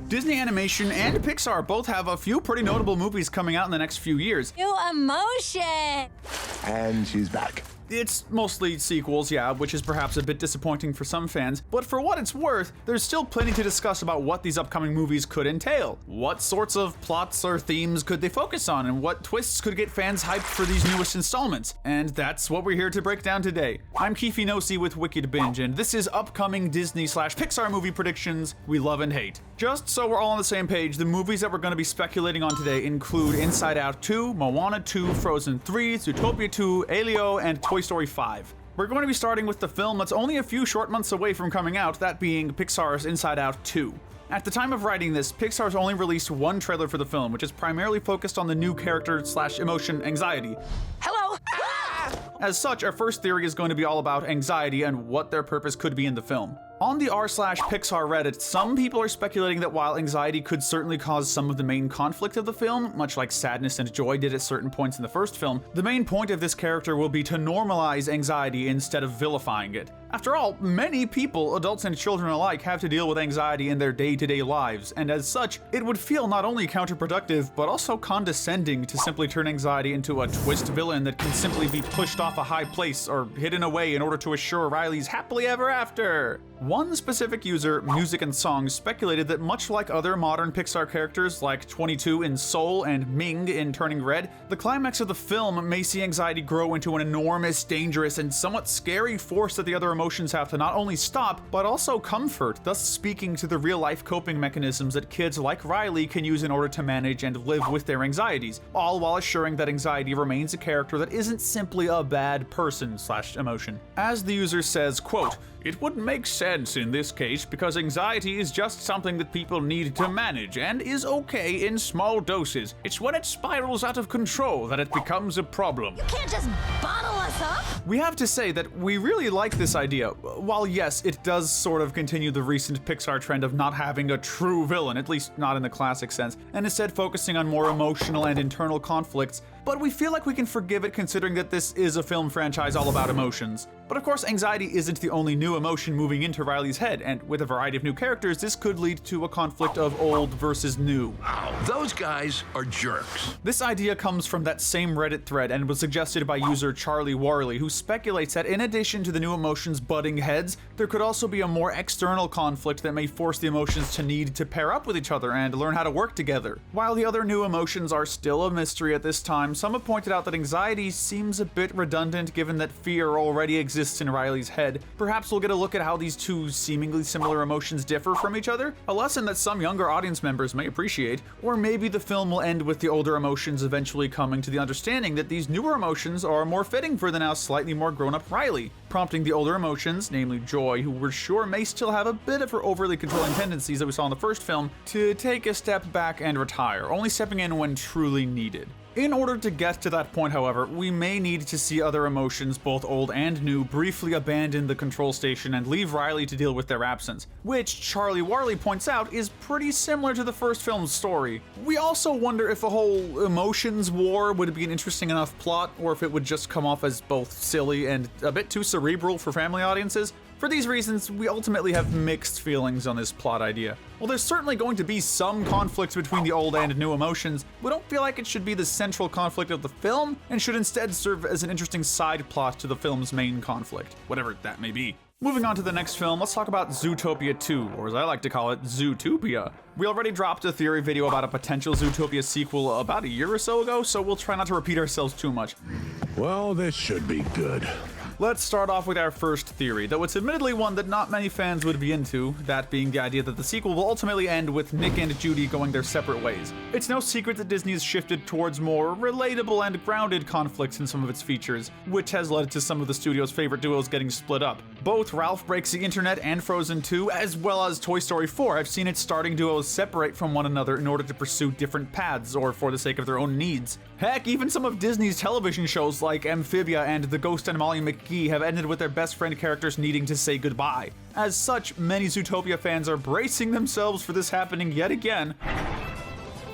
Disney Animation and Pixar both have a few pretty notable movies coming out in the next few years. New emotion! And she's back. It's mostly sequels, yeah, which is perhaps a bit disappointing for some fans, but for what it's worth, there's still plenty to discuss about what these upcoming movies could entail. What sorts of plots or themes could they focus on, and what twists could get fans hyped for these newest installments? And that's what we're here to break down today. I'm Kifinosi with Wicked Binge, and this is upcoming Disney/Pixar movie predictions we love and hate. Just so we're all on the same page, the movies that we're going to be speculating on today include Inside Out 2, Moana 2, Frozen 3, Zootopia 2, Elio, and Toy Story 5. We're going to be starting with the film that's only a few short months away from coming out, that being Pixar's Inside Out 2. At the time of writing this, Pixar's only released one trailer for the film, which is primarily focused on the new character/emotion anxiety. Hello! As such, our first theory is going to be all about anxiety and what their purpose could be in the film. On the r/Pixar Reddit, some people are speculating that while anxiety could certainly cause some of the main conflict of the film, much like sadness and joy did at certain points in the first film, the main point of this character will be to normalize anxiety instead of vilifying it. After all, many people, adults and children alike, have to deal with anxiety in their day-to-day lives, and as such, it would feel not only counterproductive, but also condescending to simply turn anxiety into a twist villain that can simply be pushed off a high place or hidden away in order to assure Riley's happily ever after. One specific user, Music and Songs, speculated that much like other modern Pixar characters like 22 in Soul and Ming in Turning Red, the climax of the film may see anxiety grow into an enormous, dangerous, and somewhat scary force that the other emotions have to not only stop, but also comfort, thus speaking to the real-life coping mechanisms that kids like Riley can use in order to manage and live with their anxieties, all while assuring that anxiety remains a character that isn't simply a bad person/emotion. As the user says, quote, "It would make sense in this case because anxiety is just something that people need to manage and is okay in small doses. It's when it spirals out of control that it becomes a problem." You can't just bottle us up! We have to say that we really like this idea. While yes, it does sort of continue the recent Pixar trend of not having a true villain, at least not in the classic sense, and instead focusing on more emotional and internal conflicts, but we feel like we can forgive it considering that this is a film franchise all about emotions. But of course, anxiety isn't the only new emotion moving into Riley's head, and with a variety of new characters, this could lead to a conflict of old versus new. Wow, those guys are jerks. This idea comes from that same Reddit thread and was suggested by user Charlie Warley, who speculates that in addition to the new emotions butting heads, there could also be a more external conflict that may force the emotions to need to pair up with each other and learn how to work together. While the other new emotions are still a mystery at this time, some have pointed out that anxiety seems a bit redundant given that fear already exists in Riley's head. Perhaps we'll get a look at how these two seemingly similar emotions differ from each other, a lesson that some younger audience members may appreciate, or maybe the film will end with the older emotions eventually coming to the understanding that these newer emotions are more fitting for the now slightly more grown-up Riley, prompting the older emotions, namely joy, who we're sure may still have a bit of her overly controlling tendencies that we saw in the first film, to take a step back and retire, only stepping in when truly needed. In order to get to that point, however, we may need to see other emotions, both old and new, briefly abandon the control station and leave Riley to deal with their absence, which Charlie Warley points out is pretty similar to the first film's story. We also wonder if a whole emotions war would be an interesting enough plot, or if it would just come off as both silly and a bit too cerebral for family audiences. For these reasons, we ultimately have mixed feelings on this plot idea. While there's certainly going to be some conflict between the old and new emotions, we don't feel like it should be the central conflict of the film, and should instead serve as an interesting side plot to the film's main conflict, whatever that may be. Moving on to the next film, let's talk about Zootopia 2, or as I like to call it, Zootopia. We already dropped a theory video about a potential Zootopia sequel about a year or so ago, so we'll try not to repeat ourselves too much. Well, this should be good. Let's start off with our first theory, though it's admittedly one that not many fans would be into, that being the idea that the sequel will ultimately end with Nick and Judy going their separate ways. It's no secret that Disney has shifted towards more relatable and grounded conflicts in some of its features, which has led to some of the studio's favorite duos getting split up. Both Ralph Breaks the Internet and Frozen 2, as well as Toy Story 4, have seen its starting duos separate from one another in order to pursue different paths, or for the sake of their own needs. Heck, even some of Disney's television shows like Amphibia and The Ghost and Molly McGee have ended with their best friend characters needing to say goodbye. As such, many Zootopia fans are bracing themselves for this happening yet again.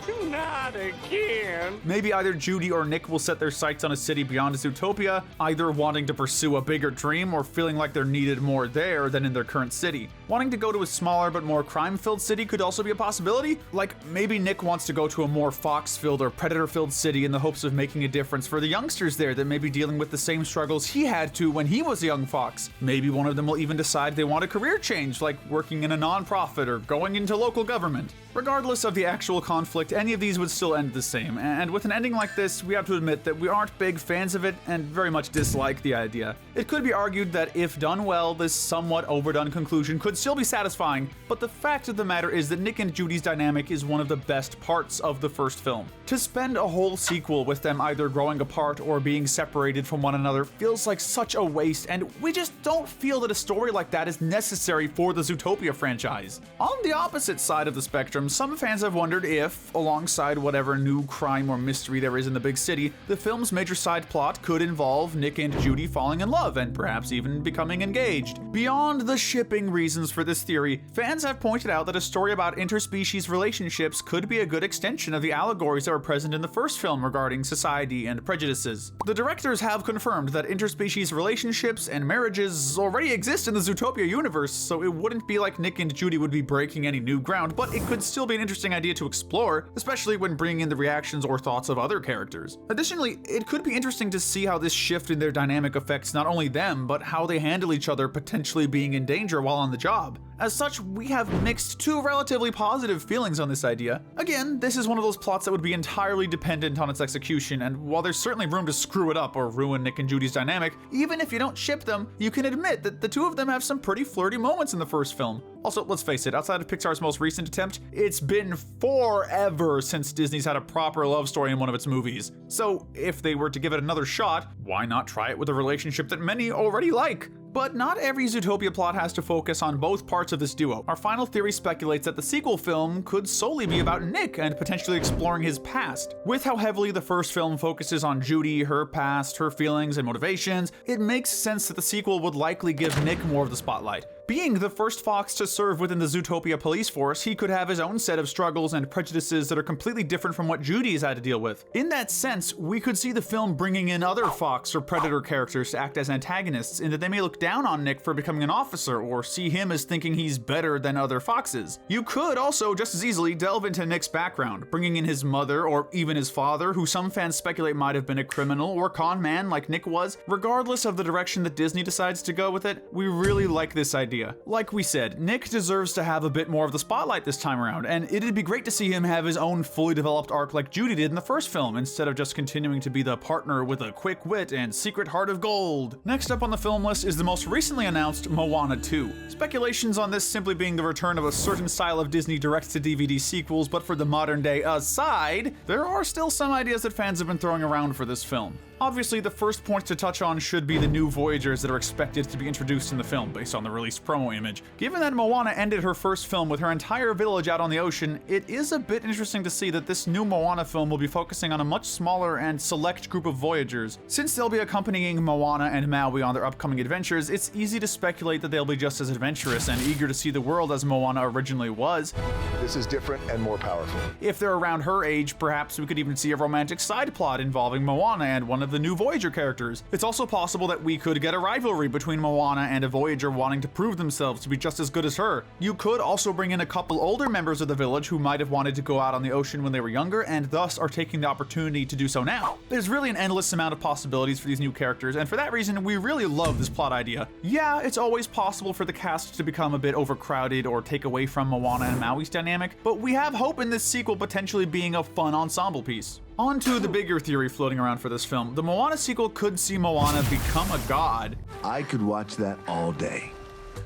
Tuna, Not again. Maybe either Judy or Nick will set their sights on a city beyond Zootopia, either wanting to pursue a bigger dream or feeling like they're needed more there than in their current city. Wanting to go to a smaller but more crime-filled city could also be a possibility. Like, maybe Nick wants to go to a more fox-filled or predator-filled city in the hopes of making a difference for the youngsters there that may be dealing with the same struggles he had to when he was a young fox. Maybe one of them will even decide they want a career change, like working in a non-profit or going into local government. Regardless of the actual conflict, any of these would still end the same, and with an ending like this, we have to admit that we aren't big fans of it and very much dislike the idea. It could be argued that if done well, this somewhat overdone conclusion could still be satisfying, but the fact of the matter is that Nick and Judy's dynamic is one of the best parts of the first film. To spend a whole sequel with them either growing apart or being separated from one another feels like such a waste, and we just don't feel that a story like that is necessary for the Zootopia franchise. On the opposite side of the spectrum, some fans have wondered if, alongside whatever new crime or mystery there is in the big city, the film's major side plot could involve Nick and Judy falling in love and perhaps even becoming engaged. Beyond the shipping reasons for this theory, fans have pointed out that a story about interspecies relationships could be a good extension of the allegories that were present in the first film regarding society and prejudices. The directors have confirmed that interspecies relationships and marriages already exist in the Zootopia universe, so it wouldn't be like Nick and Judy would be breaking any new ground, but it could still be an interesting idea to explore, especially when bringing in the reactions or thoughts of other characters. Additionally, it could be interesting to see how this shift in their dynamic affects not only them, but how they handle each other potentially being in danger while on the job. As such, we have mixed two relatively positive feelings on this idea. Again, this is one of those plots that would be entirely dependent on its execution, and while there's certainly room to screw it up or ruin Nick and Judy's dynamic, even if you don't ship them, you can admit that the two of them have some pretty flirty moments in the first film. Also, let's face it, outside of Pixar's most recent attempt, it's been forever since Disney's had a proper love story in one of its movies. So, if they were to give it another shot, why not try it with a relationship that many already like? But not every Zootopia plot has to focus on both parts of this duo. Our final theory speculates that the sequel film could solely be about Nick and potentially exploring his past. With how heavily the first film focuses on Judy, her past, her feelings and motivations, it makes sense that the sequel would likely give Nick more of the spotlight. Being the first fox to serve within the Zootopia police force, he could have his own set of struggles and prejudices that are completely different from what Judy's had to deal with. In that sense, we could see the film bringing in other fox or predator characters to act as antagonists, in that they may look down on Nick for becoming an officer or see him as thinking he's better than other foxes. You could also just as easily delve into Nick's background, bringing in his mother or even his father, who some fans speculate might have been a criminal or con man like Nick was. Regardless of the direction that Disney decides to go with it, we really like this idea. Like we said, Nick deserves to have a bit more of the spotlight this time around, and it'd be great to see him have his own fully developed arc like Judy did in the first film, instead of just continuing to be the partner with a quick wit and secret heart of gold. Next up on the film list is the most recently announced Moana II. Speculations on this simply being the return of a certain style of Disney direct-to-DVD sequels, but for the modern day aside, there are still some ideas that fans have been throwing around for this film. Obviously, the first point to touch on should be the new Voyagers that are expected to be introduced in the film based on the released promo image. Given that Moana ended her first film with her entire village out on the ocean, it is a bit interesting to see that this new Moana film will be focusing on a much smaller and select group of Voyagers. Since they'll be accompanying Moana and Maui on their upcoming adventures, it's easy to speculate that they'll be just as adventurous and eager to see the world as Moana originally was. This is different and more powerful. If they're around her age, perhaps we could even see a romantic side plot involving Moana and one of the new Voyager characters. It's also possible that we could get a rivalry between Moana and a Voyager wanting to prove themselves to be just as good as her. You could also bring in a couple older members of the village who might have wanted to go out on the ocean when they were younger and thus are taking the opportunity to do so now. There's really an endless amount of possibilities for these new characters, and for that reason, we really love this plot idea. Yeah, it's always possible for the cast to become a bit overcrowded or take away from Moana and Maui's dynamic, but we have hope in this sequel potentially being a fun ensemble piece. On to the bigger theory floating around for this film. The Moana sequel could see Moana become a god. I could watch that all day.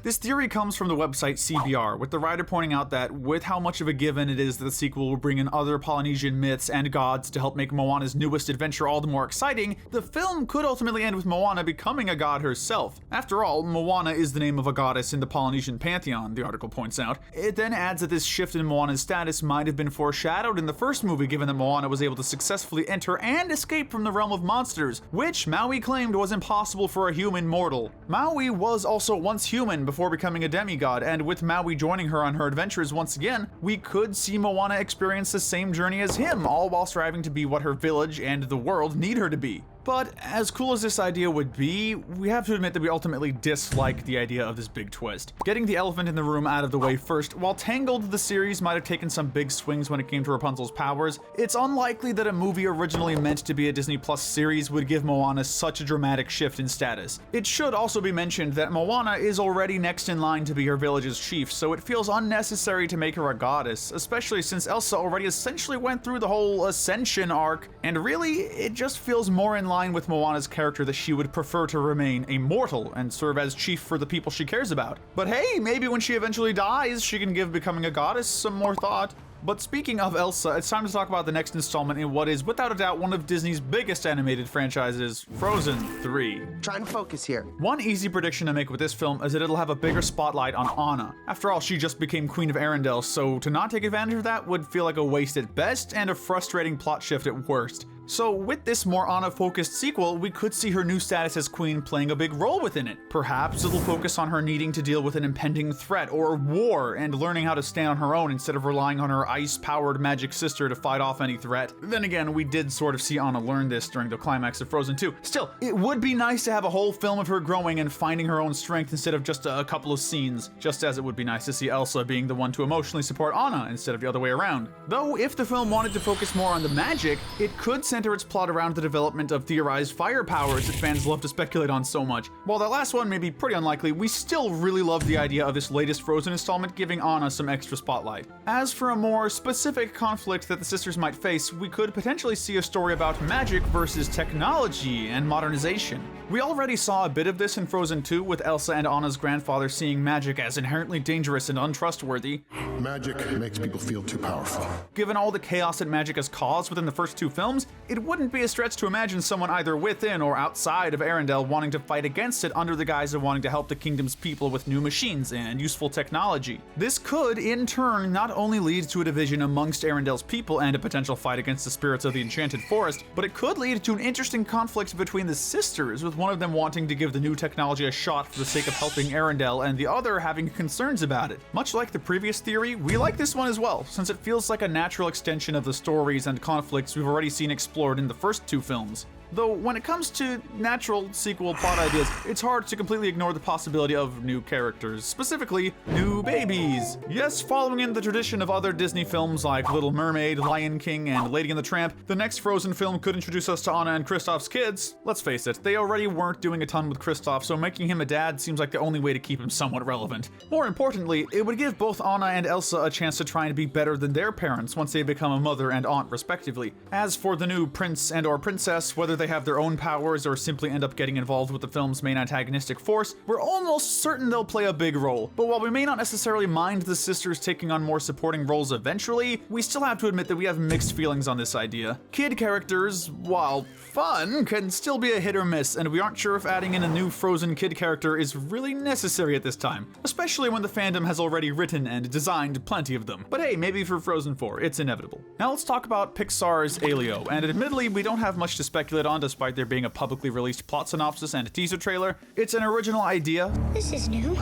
This theory comes from the website CBR, with the writer pointing out that with how much of a given it is that the sequel will bring in other Polynesian myths and gods to help make Moana's newest adventure all the more exciting, the film could ultimately end with Moana becoming a god herself. After all, Moana is the name of a goddess in the Polynesian pantheon, the article points out. It then adds that this shift in Moana's status might have been foreshadowed in the first movie, given that Moana was able to successfully enter and escape from the realm of monsters, which Maui claimed was impossible for a human mortal. Maui was also once human before becoming a demigod, and with Maui joining her on her adventures once again, we could see Moana experience the same journey as him, all while striving to be what her village and the world need her to be. But as cool as this idea would be, we have to admit that we ultimately dislike the idea of this big twist. Getting the elephant in the room out of the way first, while Tangled the series might have taken some big swings when it came to Rapunzel's powers, it's unlikely that a movie originally meant to be a Disney Plus series would give Moana such a dramatic shift in status. It should also be mentioned that Moana is already next in line to be her village's chief, so it feels unnecessary to make her a goddess, especially since Elsa already essentially went through the whole ascension arc, and really, it just feels more in line with Moana's character that she would prefer to remain a mortal and serve as chief for the people she cares about. But hey, maybe when she eventually dies, she can give becoming a goddess some more thought. But speaking of Elsa, it's time to talk about the next installment in what is, without a doubt, one of Disney's biggest animated franchises, Frozen 3. Trying to focus here. One easy prediction to make with this film is that it'll have a bigger spotlight on Anna. After all, she just became Queen of Arendelle, so to not take advantage of that would feel like a waste at best and a frustrating plot shift at worst. So with this more Anna-focused sequel, we could see her new status as queen playing a big role within it. Perhaps it'll focus on her needing to deal with an impending threat or war and learning how to stand on her own instead of relying on her ice-powered magic sister to fight off any threat. Then again, we did sort of see Anna learn this during the climax of Frozen 2. Still, it would be nice to have a whole film of her growing and finding her own strength instead of just a couple of scenes, just as it would be nice to see Elsa being the one to emotionally support Anna instead of the other way around. Though, if the film wanted to focus more on the magic, it could center its plot around the development of theorized fire powers that fans love to speculate on so much. While that last one may be pretty unlikely, we still really love the idea of this latest Frozen installment giving Anna some extra spotlight. As for a more specific conflict that the sisters might face, we could potentially see a story about magic versus technology and modernization. We already saw a bit of this in Frozen 2 with Elsa and Anna's grandfather seeing magic as inherently dangerous and untrustworthy. Magic makes people feel too powerful. Given all the chaos that magic has caused within the first two films, it wouldn't be a stretch to imagine someone either within or outside of Arendelle wanting to fight against it under the guise of wanting to help the kingdom's people with new machines and useful technology. This could, in turn, not only lead to a division amongst Arendelle's people and a potential fight against the spirits of the Enchanted Forest, but it could lead to an interesting conflict between the sisters, with one of them wanting to give the new technology a shot for the sake of helping Arendelle and the other having concerns about it. Much like the previous theory, we like this one as well, since it feels like a natural extension of the stories and conflicts we've already seen explored in the first two films. Though when it comes to natural sequel plot ideas, it's hard to completely ignore the possibility of new characters, specifically new babies. Yes, following in the tradition of other Disney films like Little Mermaid, Lion King, and Lady and the Tramp, the next Frozen film could introduce us to Anna and Kristoff's kids. Let's face it, they already weren't doing a ton with Kristoff, so making him a dad seems like the only way to keep him somewhat relevant. More importantly, it would give both Anna and Elsa a chance to try and be better than their parents once they become a mother and aunt respectively. As for the new prince and or princess, whether they have their own powers or simply end up getting involved with the film's main antagonistic force, we're almost certain they'll play a big role. But while we may not necessarily mind the sisters taking on more supporting roles eventually, we still have to admit that we have mixed feelings on this idea. Kid characters, while fun, can still be a hit or miss, and we aren't sure if adding in a new Frozen kid character is really necessary at this time, especially when the fandom has already written and designed plenty of them. But hey, maybe for Frozen 4, it's inevitable. Now let's talk about Pixar's Elio, and admittedly we don't have much to speculate on despite there being a publicly released plot synopsis and a teaser trailer. It's an original idea. This is new.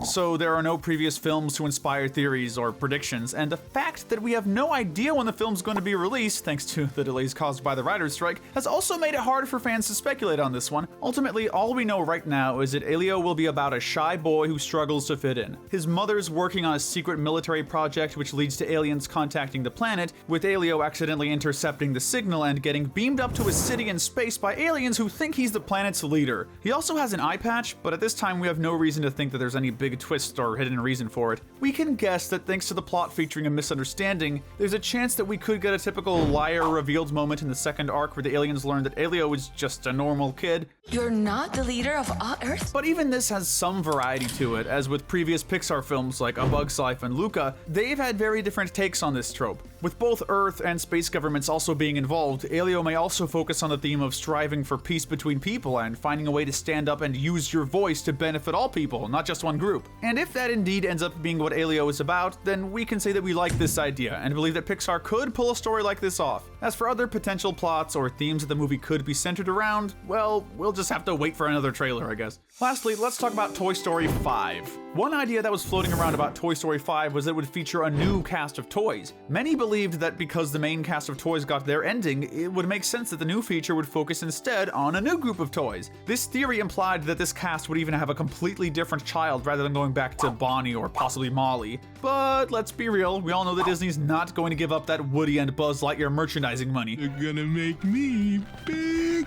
So there are no previous films to inspire theories or predictions, and the fact that we have no idea when the film's going to be released, thanks to the delays caused by the writer's strike, has also made it hard for fans to speculate on this one. Ultimately, all we know right now is that Elio will be about a shy boy who struggles to fit in. His mother's working on a secret military project which leads to aliens contacting the planet, with Elio accidentally intercepting the signal and getting beamed up to his city in space by aliens who think he's the planet's leader. He also has an eye patch, but at this time we have no reason to think that there's any big twist or hidden reason for it. We can guess that thanks to the plot featuring a misunderstanding, there's a chance that we could get a typical liar revealed moment in the second arc where the aliens learn that Elio is just a normal kid. You're not the leader of all Earth? But even this has some variety to it, as with previous Pixar films like A Bug's Life and Luka, they've had very different takes on this trope. With both Earth and space governments also being involved, Elio may also focus on the theme of striving for peace between people and finding a way to stand up and use your voice to benefit all people, not just one group. And if that indeed ends up being what Elio is about, then we can say that we like this idea and believe that Pixar could pull a story like this off. As for other potential plots or themes that the movie could be centered around, well, we'll just have to wait for another trailer, I guess. Lastly, let's talk about Toy Story 5. One idea that was floating around about Toy Story 5 was that it would feature a new cast of toys. Many believed that because the main cast of toys got their ending, it would make sense that the new feature would focus instead on a new group of toys. This theory implied that this cast would even have a completely different child rather than going back to Bonnie or possibly Molly. But let's be real, we all know that Disney's not going to give up that Woody and Buzz Lightyear merchandising money. They're gonna make me big.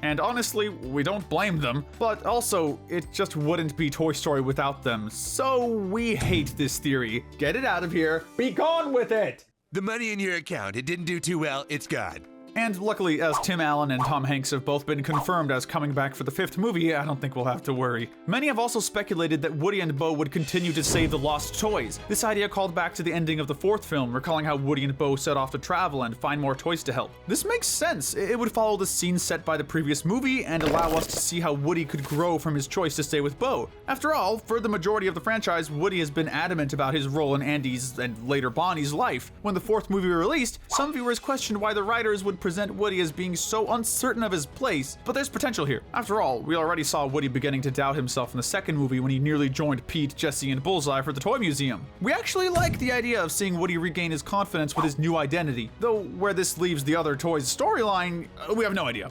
And honestly, we don't blame them, but also, it just wouldn't be Toy Story without them, so we hate this theory. Get it out of here, be gone with it! The money in your account, it didn't do too well, it's gone. And luckily, as Tim Allen and Tom Hanks have both been confirmed as coming back for the 5th movie, I don't think we'll have to worry. Many have also speculated that Woody and Bo would continue to save the lost toys. This idea called back to the ending of the 4th film, recalling how Woody and Bo set off to travel and find more toys to help. This makes sense. It would follow the scene set by the previous movie and allow us to see how Woody could grow from his choice to stay with Bo. After all, for the majority of the franchise, Woody has been adamant about his role in Andy's and later Bonnie's life. When the 4th movie released, some viewers questioned why the writers would present Woody as being so uncertain of his place, but there's potential here. After all, we already saw Woody beginning to doubt himself in the 2nd movie when he nearly joined Pete, Jesse, and Bullseye for the Toy Museum. We actually like the idea of seeing Woody regain his confidence with his new identity, though where this leaves the other toys' storyline, we have no idea.